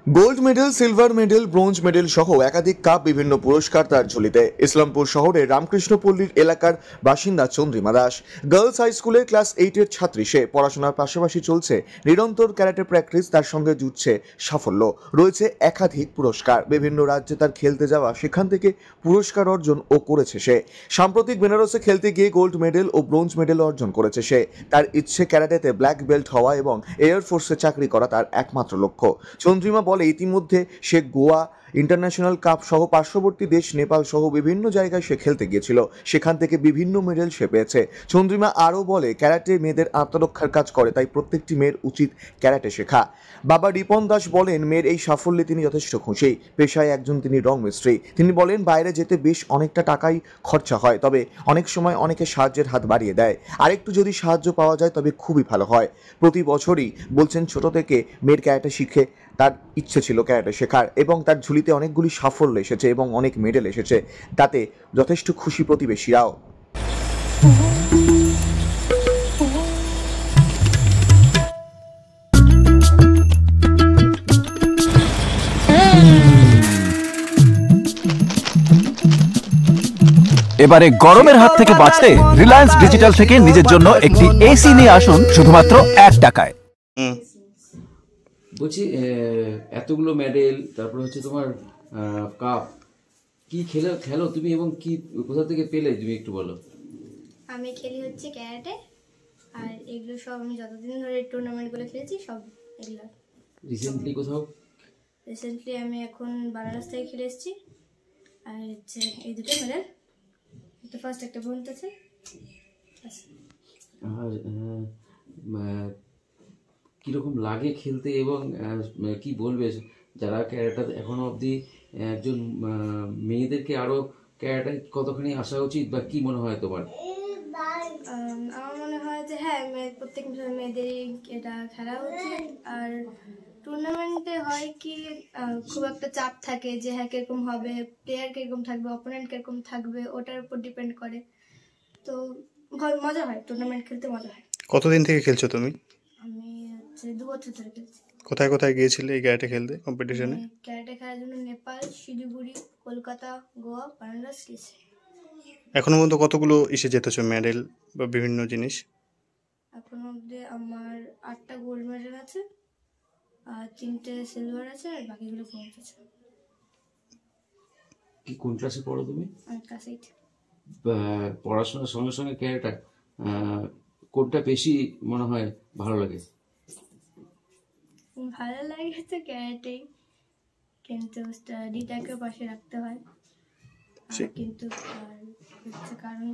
Gold medal, silver medal, bronze medal সহ একাধিক cup, বিভিন্ন পুরস্কার তার ঝুলিতে। ইসলামপুর শহরের রামকৃষ্ণপল্লীর এলাকার বাসিন্দা চন্দ্রিমা দাস। গার্লস হাই স্কুলের ক্লাস 8-এর ছাত্রী সে। পড়াশোনার পাশাপাশি চলছে নিরন্তর ক্যারাটে প্র্যাকটিস, তার সঙ্গে জুটছে সাফল্য। রয়েছে একাধিক পুরস্কার, বিভিন্ন রাজ্যে তার খেলতে যাওয়া, সেখান থেকে পুরস্কার অর্জন ও করেছে সে। সাম্প্রতিক বেনারসে খেলতে গিয়ে গোল্ড মেডেল ও ব্রোঞ্জ মেডেল অর্জন করেছে সে। তার ইচ্ছে ক্যারাটেতে ব্ল্যাক বেল্ট হওয়া এবং এয়ারফোর্সে চাকরি করা তার একমাত্র লক্ষ্য। চন্দ্রিমা বলে, ইতিমধ্যে সে গোয়া ইন্টারন্যাশনাল কাপ সহ পার্শ্ববর্তী দেশ নেপাল সহ বিভিন্ন জায়গায় সে খেলতে গিয়েছিল, সেখান থেকে বিভিন্ন মেডেল সে পেয়েছে। চন্দ্রিমা আরও বলে, ক্যারাটে মেয়েদের আত্মরক্ষার কাজ করে, তাই প্রত্যেকটি মেয়ের উচিত ক্যারাটে শেখা। বাবা রিপন দাস বলেন, মেয়ের এই সাফল্যে তিনি যথেষ্ট খুশি। পেশায় একজন তিনি রং মিস্ত্রি। তিনি বলেন, বাইরে যেতে বেশ অনেকটা টাকাই খরচা হয়, তবে অনেক সময় অনেকে সাহায্যের হাত বাড়িয়ে দেয়। আরেকটু যদি সাহায্য পাওয়া যায় তবে খুবই ভালো হয়। প্রতি বছরই বলছেন ছোট থেকে মেয়ের ক্যারাটে শিখে তার ইচ্ছে ছিল ক্যারাটে শেখার, এবং তার ঝুলিতে অনেকগুলি সাফল্য এসেছে এবং অনেক মেডেল এসেছে। তাতে যথেষ্ট খুশি প্রতিবেশীরাও। এবারে গরমের হাত থেকে বাঁচতে রিলায়েন্স ডিজিটাল থেকে নিজের জন্য একটি এসি নিয়ে আসুন শুধুমাত্র 1 টাকায়। বলছি, এতগুলো মেডেল, তারপর হচ্ছে তোমার কাপ, কি খেলো তুমি এবং কি কোথা থেকে পেলে তুমি একটু বলো। আমি খেলি হচ্ছে ক্যারাটে, আর এগুলো সব আমি যতদিন ধরে টুর্নামেন্টগুলো খেলেছি সব এগুলো। রিসেন্টলি আমি এখন বানারস থেকে খেলে এসেছি, আর হচ্ছে এই দুটো মেডেল, একটা ফার্স্ট একটা ব্রোঞ্জ আছে। আর কিরকম লাগে খেলতে, এবং কি বলবে যারা ক্যারাটে এখনো অবধি একজন মেয়েদেরকে আরো ক্যারাটে কতখানি আসা উচিত, বা কি মনে হয় তোমার? আমার মনে হয় যে হ্যাঁ, প্রত্যেক মেয়েদেরই এটা খেলা উচিত। আর টুর্নামেন্টে হয় কি খুব একটা চাপ থাকে যে হ্যাঁ কিরকম হবে, প্লেয়ার কিরকম থাকবে, অপোনেন্ট কিরকম থাকবে, ওটার উপর ডিপেন্ড করে। তো মজা হয়, টুর্নামেন্ট খেলতে মজা হয়। কতদিন থেকে খেলছো তুমি? আমি হচ্ছে 2 বছর ধরে খেলছি। কোথায় কোথায় গিয়েছিলে এই ক্যারাটে খেলতে, কম্পিটিশনে? ক্যারাটে খেলার জন্য নেপাল, শিলিগুড়ি, কলকাতা, গোয়া, বানারস গেছি। এখনো পর্যন্ত কতগুলো এসে যেতেছো মেডেল বা বিভিন্ন জিনিস? এখনো অবধি আমার 8টা গোল্ড মেডেল আছে, আর 3টে সিলভার আছে, আর বাকিগুলো ব্রোঞ্জ আছে। কি কোন ক্লাসে পড়ো তুমি? আমি ক্লাস 8। পড়াশোনার সঙ্গে সঙ্গে ক্যারাটে কোনটা বেশি মনে হয় ভালো লাগে? ভালো লাগে তো ক্যারাটেই, কিন্তু স্টাডিটাকে পাশে রাখতে হয়। কিন্তু হচ্ছে কারণ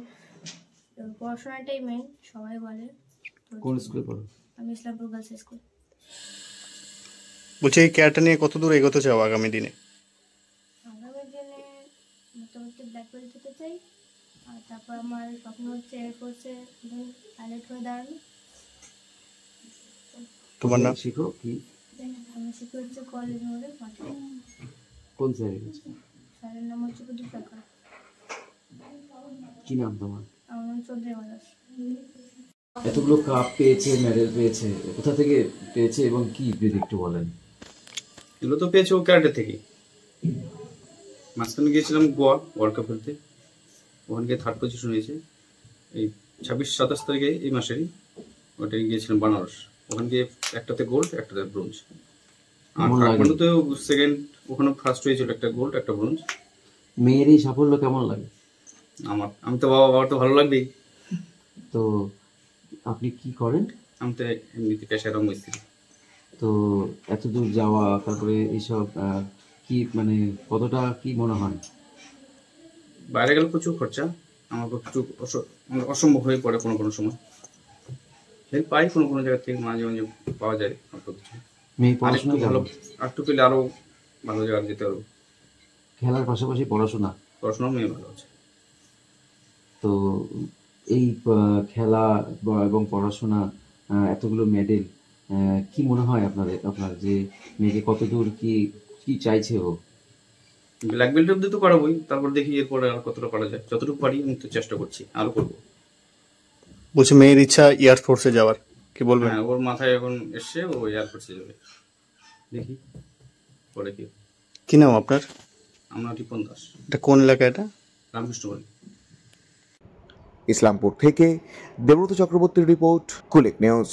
পড়াশোনাটাই মেন, সবাই বলে। কোন স্কুলে পড়ো? আমি ইসলামপুর গার্লস স্কুল। বলছি, এই ক্যারাটে নিয়ে কত দূর এগোতে চাও আগামী দিনে? আগামী দিনে মোটামুটি ব্ল্যাক বেল্ট হতে চাই, আর তারপর আমার স্বপ্ন হচ্ছে এয়ারফোর্সে পাইলট হয়ে দাঁড়ানো। তোমার নাম? শিখো কি? আমি শিখে হচ্ছে কলেজ মোড়ে মাঠে। কোন স্যারের কাছে? স্যারের নাম হচ্ছে প্রদীপ সরকার। কি নাম তোমার? আমার নাম চন্দ্রিমা দাস। এতগুলো কাপ পেয়েছে, মেডেল পেয়েছে, কোথা থেকে পেয়েছে এবং কি যদি একটু বলেন। এগুলো তো পেয়েছে ও ক্যারাটে থেকে। মাঝখানে গিয়েছিলাম গোয়া ওয়ার্ল্ড কাপ খেলতে, ওখানে গিয়ে 3rd পজিশন হয়েছে। এই 26-27 তারিখে এই মাসেরই ওটাই গিয়েছিলাম বানারস, ওখানে গিয়ে একটাতে গোল্ড, একটাতে ব্রোঞ্জ। আর কাঠমান্ডুতেও সেকেন্ড, ওখানে ফার্স্ট হয়েছিল, একটা গোল্ড একটা ব্রোঞ্জ। মেয়ের এই সাফল্য কেমন লাগে? আমি তো বাবার তো ভালো লাগবেই। তো আপনি কি করেন? আমি তো এমনিতে পেশায় রং মিস্ত্রি। তো এত দূর যাওয়া, তারপরে এইসব কি মানে কতটা কি মনে হয়? বাইরে গেলে প্রচুর খরচা, আমার প্রচুর অসম্ভব হয়ে পড়ে কোনো কোনো সময়। হেল্প পাই কোনো কোনো জায়গা থেকে, মাঝে মাঝে পাওয়া যায় অল্প কিছু। মেয়ে পড়াশোনা ভালো, একটু পেলে আরো ভালো জায়গায় যেতে পারবো। খেলার পাশাপাশি পড়াশোনাও মেয়ে ভালো আছে। তো এই খেলা এবং পড়াশোনা, এতগুলো মেডেল, কি মনে হয় আপনার যে মেয়েকে কত দূর কি চাইছে ও? ব্ল্যাক বেল্ট অব্দি তো করাবোই, তারপর দেখি এরপরে আর কতটা করা যায়। যতটুকু পারি আমি তো চেষ্টা করছি, আরো করবো। বলছি, মেয়ের ইচ্ছা এয়ারফোর্সে যাওয়ার, কি বলবেন? হ্যাঁ, ওর মাথায় এখন এসছে ও এয়ারফোর্সে যাবে। দেখি পরে কি কি নাম আপনার? আমরা টিপন দাস, এটা কোন এলাকা এটা? রামকৃষ্ণপল্লী। ইসলামপুর থেকে দেবব্রত চক্রবর্তীর রিপোর্ট, কুলিক নিউজ।